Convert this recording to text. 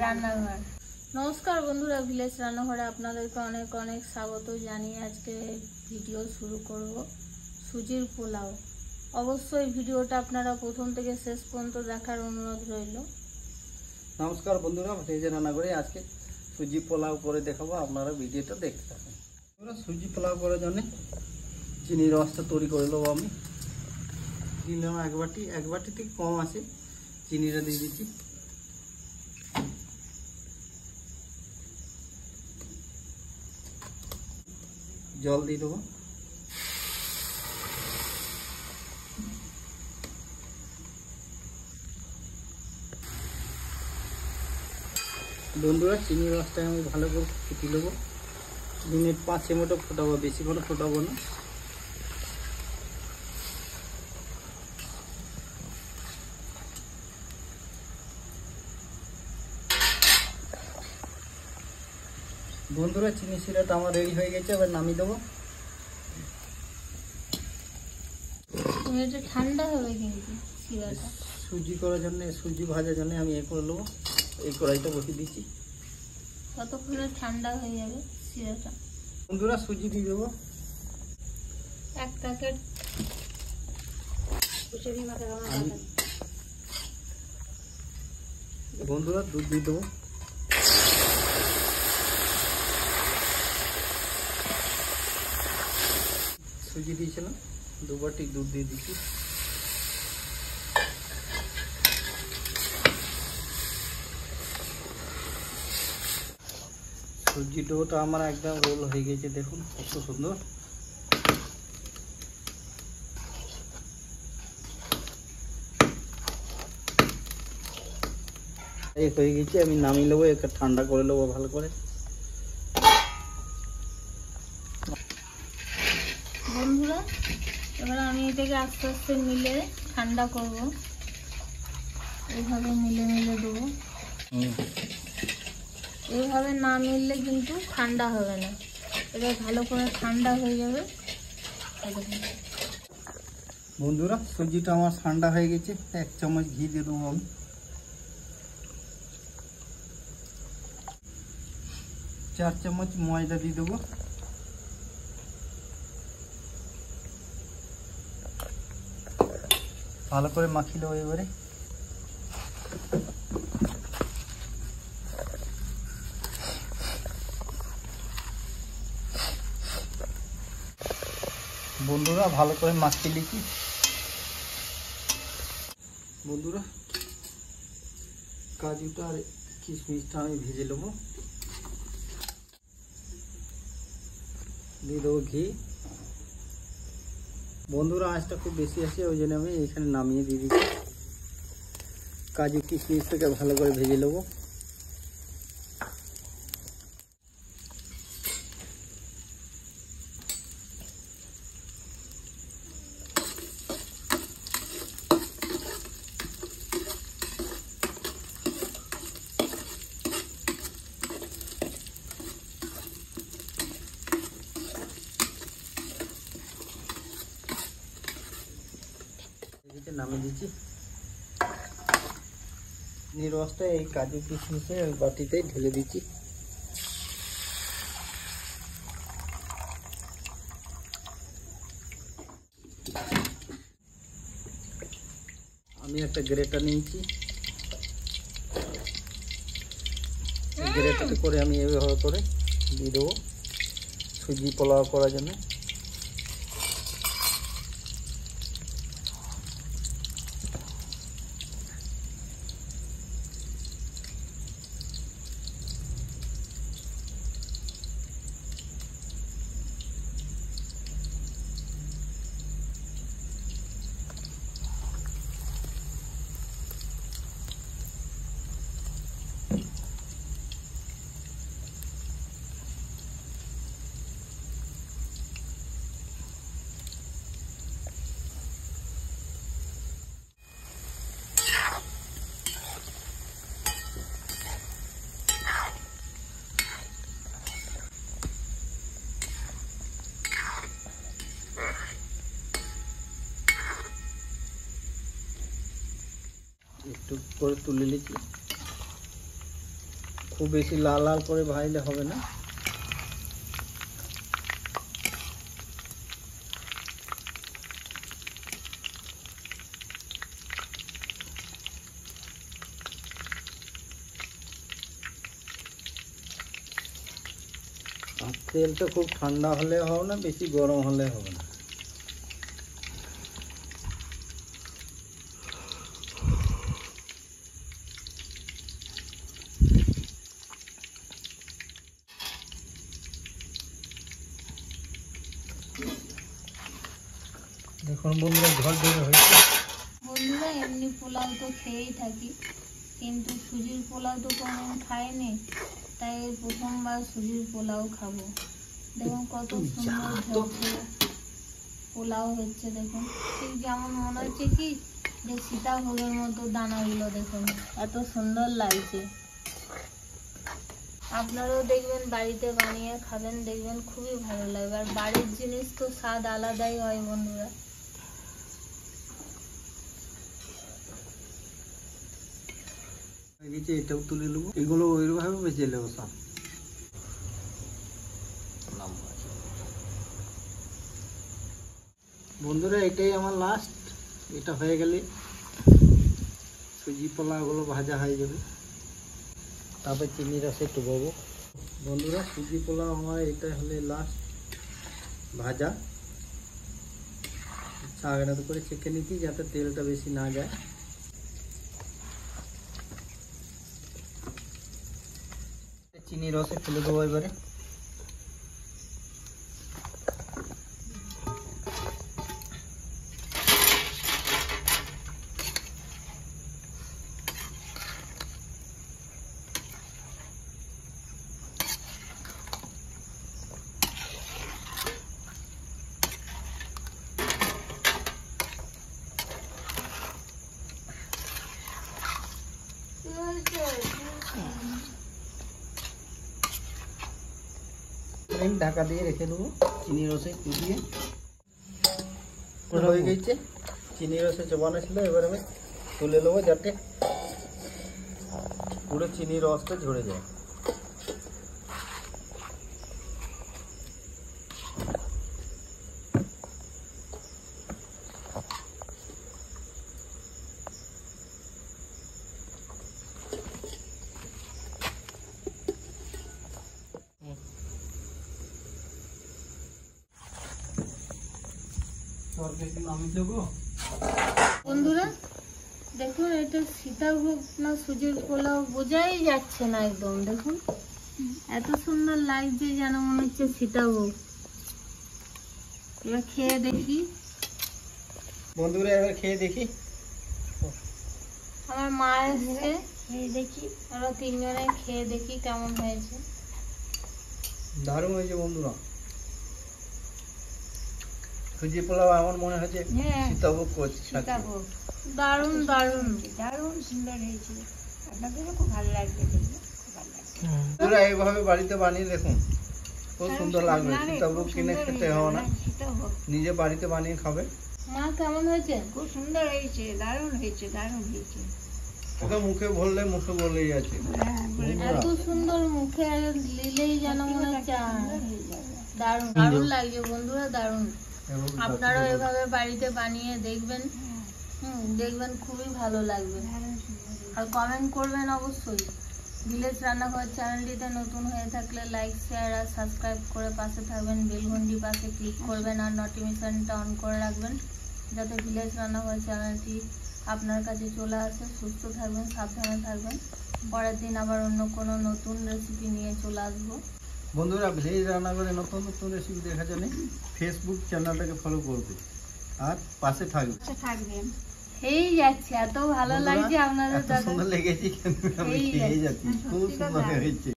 রান্নাঘর। নমস্কার বন্ধুরা, ভিলেজ রান্নাঘরে আপনাদেরকে অনেক অনেক স্বাগত জানিয়ে আজকে ভিডিও শুরু করব সুজির পোলাও। অবশ্যই ভিডিওটা আপনারা প্রথম থেকে শেষ পর্যন্ত দেখার অনুরোধ রইল। নমস্কার বন্ধুরা, ভিলেজ রান্নাঘরে আজকে সুজি পোলাও করে দেখাবো, আপনারা ভিডিওটা দেখতে থাকুন। সুজি পোলাও করার জন্য চিনির রসটা তৈরি করে নেবো। আমি দিলাম এক বাটি থেকে কম আছে, চিনিটা দিয়ে দিচ্ছি। জল দিয়ে দেবো। বন্ধুরা, চিনির রসটা আমি ভালো করে ফুটিয়ে নেবো। মিনিট 5 মতো ফোটাবো, বেশি করে ফোটাবো না। বন্ধুরা, চিনি শিরাটা আমার রেডি হয়ে গেছে, এবার নামিয়ে দেবো। ঠান্ডা হবে কিন্তু শিরাটা। সুজি করার জন্য, সুজি ভাজার জন্য আমি করে নেবো। এই কড়াইটা বসিয়ে দিচ্ছি, ততক্ষণে ঠান্ডা হয়ে যাবে শিরাটা। বন্ধুরা, সুজি দিয়ে দেবো 1 প্যাকেট। বন্ধুরা, দুধ দিয়ে দেবো। সুজি দিয়েছিলাম, 2 বাটি দুধ দিয়ে দিচ্ছি। সুজি ডোটা আমার একদম রোল হয়ে গেছে, দেখুন কত সুন্দর। এই হয়ে গেছে, আমি নামিয়ে নেবো, একটা ঠান্ডা করে নেবো ভালো করে। বন্ধুরা, এবার আমি এটাকে আস্তে আস্তে মিলে ঠান্ডা করব। এইভাবে মিলে মিলে দেবো। এইভাবে না মিললে কিন্তু ঠান্ডা হবে না, এটা ভালো করে ঠান্ডা হয়ে যাবে। বন্ধুরা, সুজিটা আমার ঠান্ডা হয়ে গেছে, 1 চামচ ঘি দিয়ে দেবো আমি। চার চামচ ময়দা দিয়ে দেবো। ভালো করে মাখিয়ে নেবো এবারে। বন্ধুরা, ভালো করে মাখিয়ে নিচ্ছি। বন্ধুরা, কাজুটা আর কিশমিশটা আমি ভেজে নেবো। দিয়ে দেবো ঘি। বন্ধুরা, আঁচটা খুব বেশি আছে, ওই জন্য আমি এখানে নামিয়ে দিয়ে দিচ্ছি। কাজু কিশমিশটাকে ভালো করে ভেজে নেবো। নামিয়ে দিচ্ছি। রসটা এই কাজু কিশমিশে বাটিতে ঢেলে দিচ্ছি। আমি একটা গ্রেটার নিয়েছি, গ্রেটারে করে আমি এভাবে করে দিয়ে দেবো সুজি পোলাও করার জন্য। করে তুলে নিচ্ছি। খুব বেশি লাল লাল করে ভাজলে হবে না। আর তেলটা খুব ঠান্ডা হলে হবে না, বেশি গরম হলে হবে না। দেখুন বন্ধুরা ঝড় ঝড়ে হয়েছে। বন্ধুরা এমনি পোলাও তো খেয়েই থাকি, কিন্তু সুজির পোলাও তো কোনোদিন খাইনি, তাই প্রথমবার সুজির পোলাও খাবো। দেখুন কত সুন্দর ঝরঝরে পোলাও হচ্ছে। দেখুন ঠিক যেমন মনে হচ্ছে কি যে সীতাভোগের মতো দানাগুলো, দেখুন এত সুন্দর লাগছে। আপনারাও দেখবেন বাড়িতে বানিয়ে খাবেন, দেখবেন খুবই ভালো লাগবে। আর বাড়ির জিনিস তো স্বাদ আলাদাই হয় বন্ধুরা। এটাও তুলে নেবো, এগুলো ওইভাবে বেঁচে নেবো সব। বন্ধুরা এটাই আমার লাস্ট। এটা হয়ে গেলে সুজি পোলাওগুলো ভাজা হয়ে যাবে, তারপর চিনি রসে ডুবাবো। বন্ধুরা সুজি পোলাও আমার এটা হলে লাস্ট ভাজা। আগেটা তো করে চেখে নিচ্ছি যাতে তেলটা বেশি না যায়। চিনি রসে ফেলে দেবো এবারে। ঢাকা দিয়ে রেখে দেবো চিনি রসে চুবিয়ে। হয়ে গেছে, চিনি রসে চবানো ছিল। এবার আমি তুলে নেবো যাতে পুরো চিনি রসটা ঝরে যায়। বন্ধুরা দেখুন এটা সীতাভোগ না সুজির পোলাও বোঝাই যাচ্ছে না একদম। দেখুন এত সুন্দর লাগছে যেন মনে হচ্ছে সীতাভোগ। এবার খেয়ে দেখি। বন্ধুরা এবার খেয়ে দেখি। আমার মা এসছে, খেয়ে দেখি। আমরা তিনজনে খেয়ে দেখি কেমন হয়েছে। দারুণ হয়েছে বন্ধুরা। সুজি পোলাও আমার মনে হচ্ছে সীতাভোগ করছে। দারুণ দারুণ দারুণ সুন্দর হয়েছে। আপনাদেরও খুব ভালো লাগবে, বন্ধুরা এইভাবে বাড়িতে বানিয়ে দেখুন, খুব সুন্দর লাগবে। সীতাভোগ কিনে খেতে হবে না, নিজে বাড়িতে বানিয়ে খাবে। মা কেমন হয়েছে? খুব সুন্দর হয়েছে, দারুণ হয়েছে, দারুণ হয়েছে। ওকে মুখে বললে মুখে বলেই আছে। এত সুন্দর মুখে নিলেই যেন মনে হচ্ছে দারুণ দারুণ লাগছে বন্ধুরা, দারুণ। আপনারাও এভাবে বাড়িতে বানিয়ে দেখবেন, দেখবেন খুবই ভালো লাগবে। আর কমেন্ট করবেন অবশ্যই। ভিলেজ রান্নাঘর চ্যানেলটিতে নতুন হয়ে থাকলে লাইক শেয়ার আর সাবস্ক্রাইব করে পাশে থাকবেন। বেলঘন্টি পাশে ক্লিক করবেন আর নোটিফিকেশনটা অন করে রাখবেন, যাতে ভিলেজ রান্নাঘর চ্যানেলটি আপনার কাছে চলে আসে। সুস্থ থাকবেন, সাবধানে থাকবেন। পরের দিন আবার অন্য কোনো নতুন রেসিপি নিয়ে চলে আসবো। বন্ধুরা ভিলেজ রান্নাঘরে নতুন নতুন রেসিপি দেখার জন্য ফেসবুক চ্যানেলটাকে ফলো করবে আর পাশে থাকবেন। এই যাচ্ছে, এত ভালো লাগছে আপনাদের সুন্দর লেগেছে, কিন্তু আমি খেয়ে যাচ্ছি। খুব সুন্দর হয়েছে।